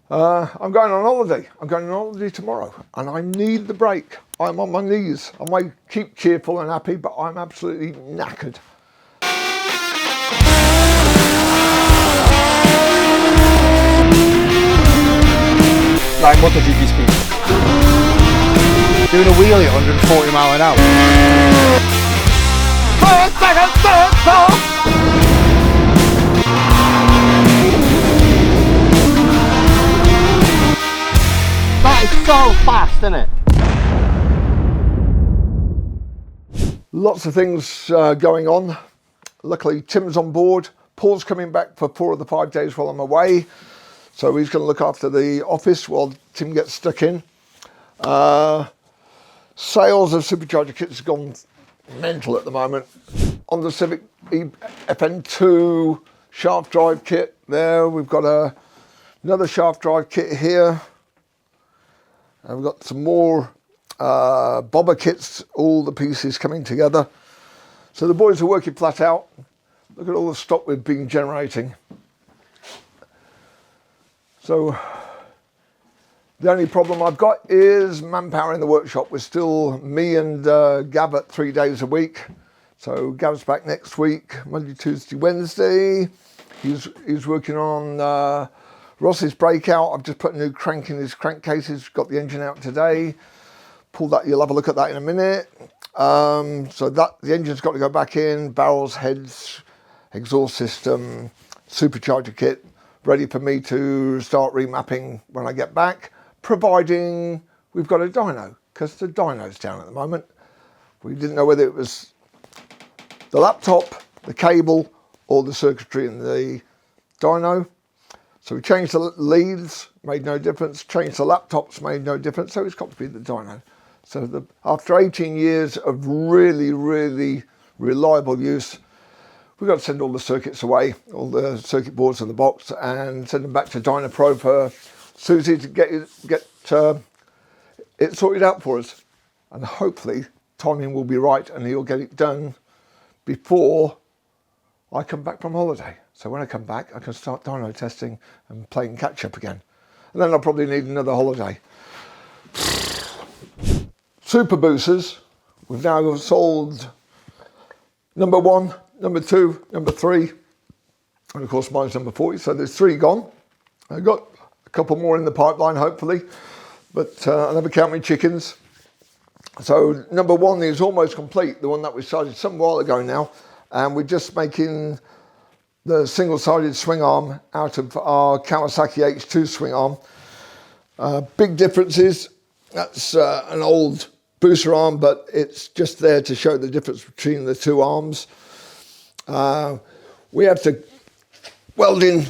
I'm going on holiday. I'm going on holiday tomorrow and I need the break. I'm on my knees. I might keep cheerful and happy, but I'm absolutely knackered. Like MotoGP speed. Doing a wheelie at 140 mile an hour. First, second, third, fourth. That is so fast, isn't it? Lots of things going on. Luckily, Tim's on board. Paul's coming back for 4 of the 5 days while I'm away. So he's going to look after the office while Tim gets stuck in. Sales of Supercharger kits have gone mental at the moment. On the Civic FN2 shaft drive kit there, we've got another shaft drive kit here. And we've got some more bobber kits, all the pieces coming together. So the boys are working flat out. Look at all the stock we've been generating. So the only problem I've got is manpower in the workshop. We're still me and Gav at 3 days a week. So Gav's back next week, Monday, Tuesday, Wednesday. He's working on Ross's breakout. I've just put a new crank in his crankcases, got the engine out today. Pull that, you'll have a look at that in a minute. So that the engine's got to go back in, barrels, heads, exhaust system, supercharger kit, ready for me to start remapping when I get back, providing we've got a dyno, because the dyno's down at the moment. We didn't know whether it was the laptop, the cable, or the circuitry in the dyno. So we changed the leads, made no difference, changed the laptops, made no difference, so it's got to be the dyno. So after 18 years of really, really reliable use, we've got to send all the circuits away, all the circuit boards in the box, and send them back to Dyno Pro for Susie to get it sorted out for us. And hopefully timing will be right and he'll get it done before I come back from holiday. So when I come back, I can start dyno testing and playing catch up again. And then I'll probably need another holiday. Super boosters, we've now sold number 1, number 2, number 3, and of course mine's number 40, so there's 3 gone. I've got a couple more in the pipeline hopefully, but I never count my chickens. So number 1 is almost complete, the one that we started some while ago now, and we're just making the single-sided swing arm out of our Kawasaki H2 swing arm. Big differences, that's an old booster arm, but it's just there to show the difference between the 2 arms. We have to weld in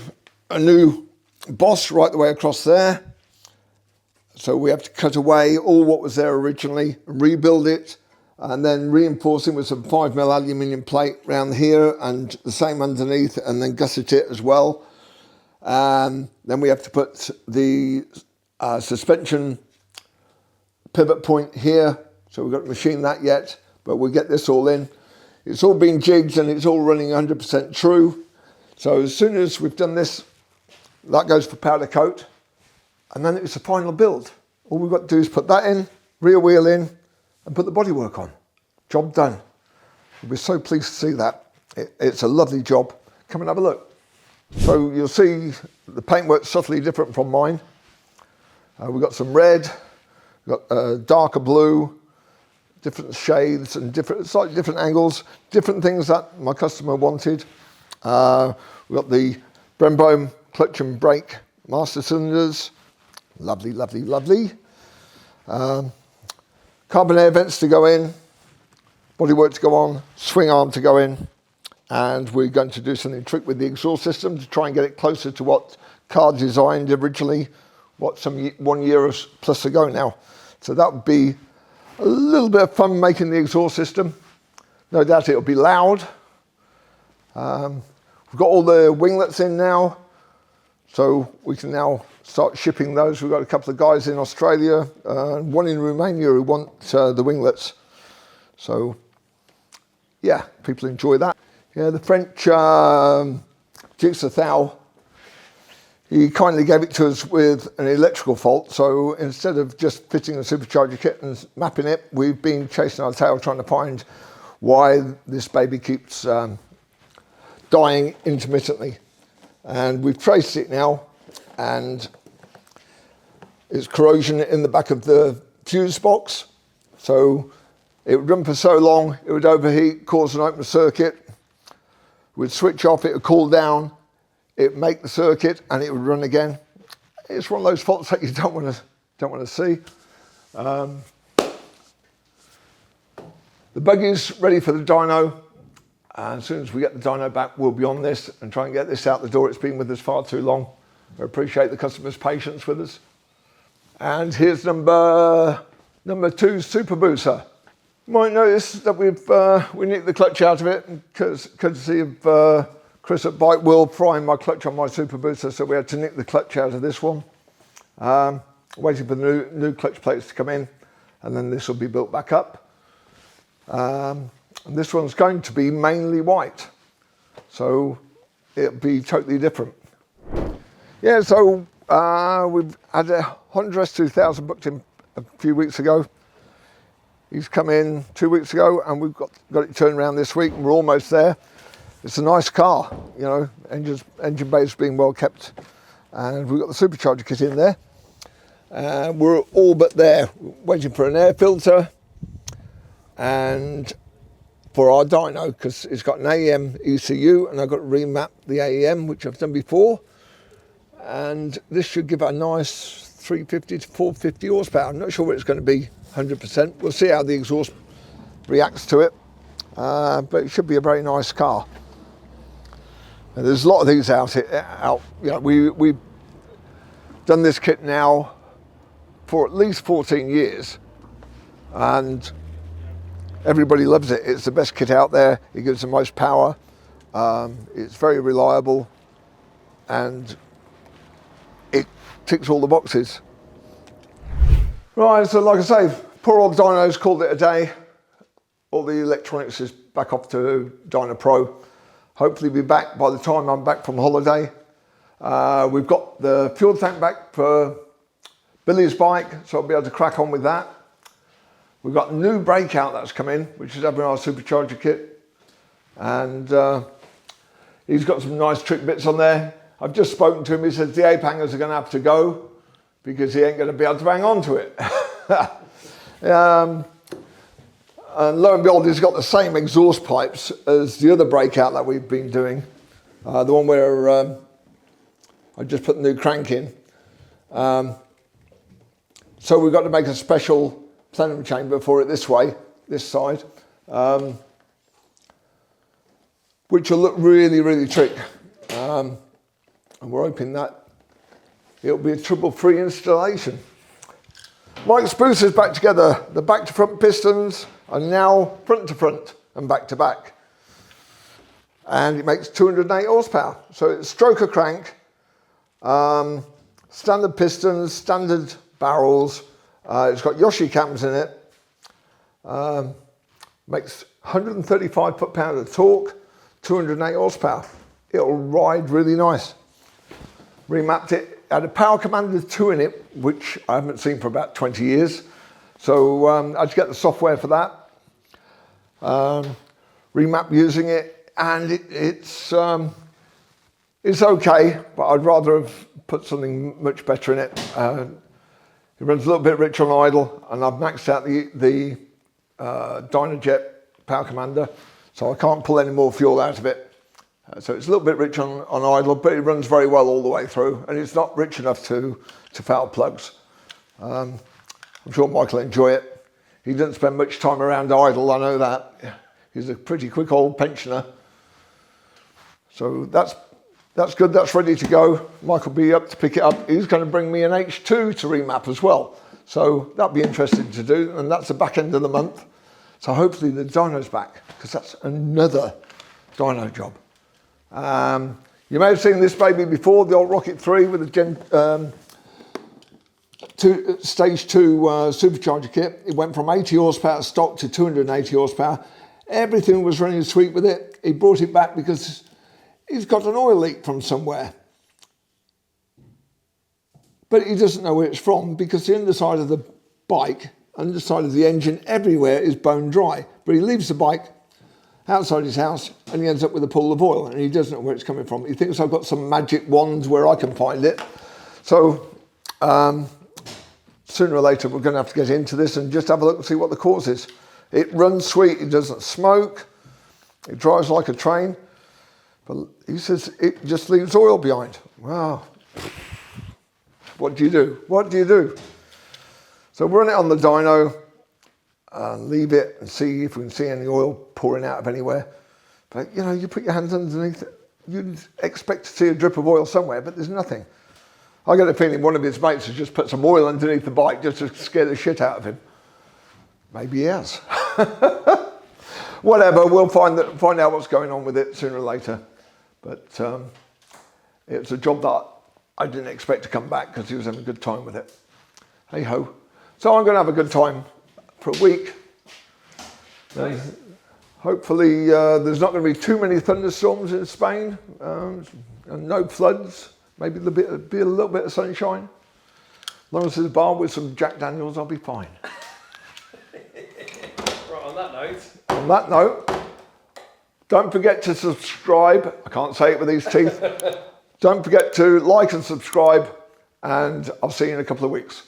a new boss right the way across there. So we have to cut away all what was there originally, rebuild it, and then reinforcing with some 5mm aluminium plate around here and the same underneath, and then gusset it as well. Then we have to put the suspension pivot point here, so we've got to machine that yet, but we'll get this all in. It's all been jigged and it's all running 100% true. So as soon as we've done this, that goes for powder coat, and then it's the final build. All we've got to do is put that in, rear wheel in, and put the bodywork on. Job done. We'll be so pleased to see that. It's a lovely job. Come and have a look. So you'll see the paintwork's subtly different from mine. We've got some red, we've got darker blue, different shades and slightly different angles, different things that my customer wanted. We've got the Brembo clutch and brake master cylinders. Lovely, lovely, lovely. Carbon air vents to go in, bodywork to go on, swing arm to go in, and we're going to do something trick with the exhaust system to try and get it closer to what Car designed originally, some 1 year plus ago now. So that would be a little bit of fun making the exhaust system. No doubt it'll be loud. We've got all the winglets in now, so we can now start shipping those. We've got a couple of guys in Australia, one in Romania who want the winglets. So yeah, people enjoy that. Yeah, the French Jigsaw Thou, He kindly gave it to us with an electrical fault, so instead of just fitting the supercharger kit and mapping it, we've been chasing our tail trying to find why this baby keeps dying intermittently. And we've traced it now, and it's corrosion in the back of the fuse box. So it would run for so long, it would overheat, cause an open circuit. We'd switch off, it would cool down, it would make the circuit, and it would run again. It's one of those faults that you don't want to see. The buggy's ready for the dyno. And as soon as we get the dyno back, we'll be on this and try and get this out the door. It's been with us far too long. We appreciate the customer's patience with us. And here's number 2 super booster. You might notice that we nicked the clutch out of it, courtesy of Chris at Bike Wheel frying my clutch on my super booster, so we had to nick the clutch out of this one. Waiting for the new clutch plates to come in, and then this will be built back up. And this one's going to be mainly white, so it'll be totally different. Yeah, so we've had a Honda S2000 booked in a few weeks ago. He's come in 2 weeks ago, and we've got it turned around this week, and we're almost there. It's a nice car, you know, engine bay's being well kept, and we've got the supercharger kit in there. We're all but there, waiting for an air filter and for our dyno, because it's got an AEM ECU, and I've got to remap the AEM, which I've done before. And this should give a nice 350 to 450 horsepower. I'm not sure what it's going to be 100%. We'll see how the exhaust reacts to it, but it should be a very nice car. And there's a lot of these out. You know, we've done this kit now for at least 14 years, and everybody loves it. It's the best kit out there. It gives the most power. It's very reliable, and it ticks all the boxes. Right, so like I say, poor old Dyno's called it a day. All the electronics is back off to Dyno Pro. Hopefully be back by the time I'm back from holiday. We've got the fuel tank back for Billy's bike, so I'll be able to crack on with that. We've got a new breakout that's come in, which is having our supercharger kit. And he's got some nice trick bits on there. I've just spoken to him. He says the ape hangers are going to have to go because he ain't going to be able to hang on to it. And lo and behold, he's got the same exhaust pipes as the other breakout that we've been doing. The one where I just put the new crank in. So we've got to make a special plenum chamber for it this way, this side, which will look really, really trick. And we're hoping that it'll be a trouble-free installation. Mike's boosters back together. The back-to-front pistons are now front-to-front and back-to-back. And it makes 208 horsepower. So it's stroker crank, standard pistons, standard barrels. It's got Yoshi cams in it. Makes 135 foot-pound of torque, 208 horsepower. It'll ride really nice. Remapped it. Had a Power Commander 2 in it, which I haven't seen for about 20 years. So I had to get the software for that. Remap using it, and it's okay, but I'd rather have put something much better in it. It runs a little bit rich on idle, and I've maxed out the Dynojet Power Commander, so I can't pull any more fuel out of it. So it's a little bit rich on idle, but it runs very well all the way through, and it's not rich enough to foul plugs. I'm sure Michael will enjoy it. He doesn't spend much time around idle, I know that. He's a pretty quick old pensioner. So that's good, that's ready to go. Michael will be up to pick it up. He's going to bring me an H2 to remap as well. So that'll be interesting to do, and that's the back end of the month. So hopefully the dyno's back, because that's another dyno job. You may have seen this baby before, the old Rocket 3 with the stage 2 supercharger kit. It went from 80 horsepower stock to 280 horsepower. Everything was running sweet with it. He brought it back because he's got an oil leak from somewhere. but he doesn't know where it's from because the underside of the bike, underside of the engine, everywhere is bone dry. But he leaves the bike outside his house and he ends up with a pool of oil and he doesn't know where it's coming from. He thinks I've got some magic wand where I can find it. So sooner or later we're going to have to get into this and just have a look and see what the cause is. It runs sweet, it doesn't smoke, it drives like a train, but he says it just leaves oil behind. Wow. What do you do? What do you do? So run it on the dyno, leave it and see if we can see any oil pouring out of anywhere. But you know, you put your hands underneath it, you'd expect to see a drip of oil somewhere, but there's nothing. I get a feeling one of his mates has just put some oil underneath the bike just to scare the shit out of him. Maybe he has. Whatever, we'll find out what's going on with it sooner or later. But it's a job that I didn't expect to come back because he was having a good time with it. Hey ho. So I'm going to have a good time for a week. Nice. Hopefully there's not going to be too many thunderstorms in Spain and no floods. Maybe there'll be a little bit of sunshine. As long as there's a bar with some Jack Daniels, I'll be fine. Right, on that note. On that note, don't forget to subscribe. I can't say it with these teeth. Don't forget to like and subscribe, and I'll see you in a couple of weeks.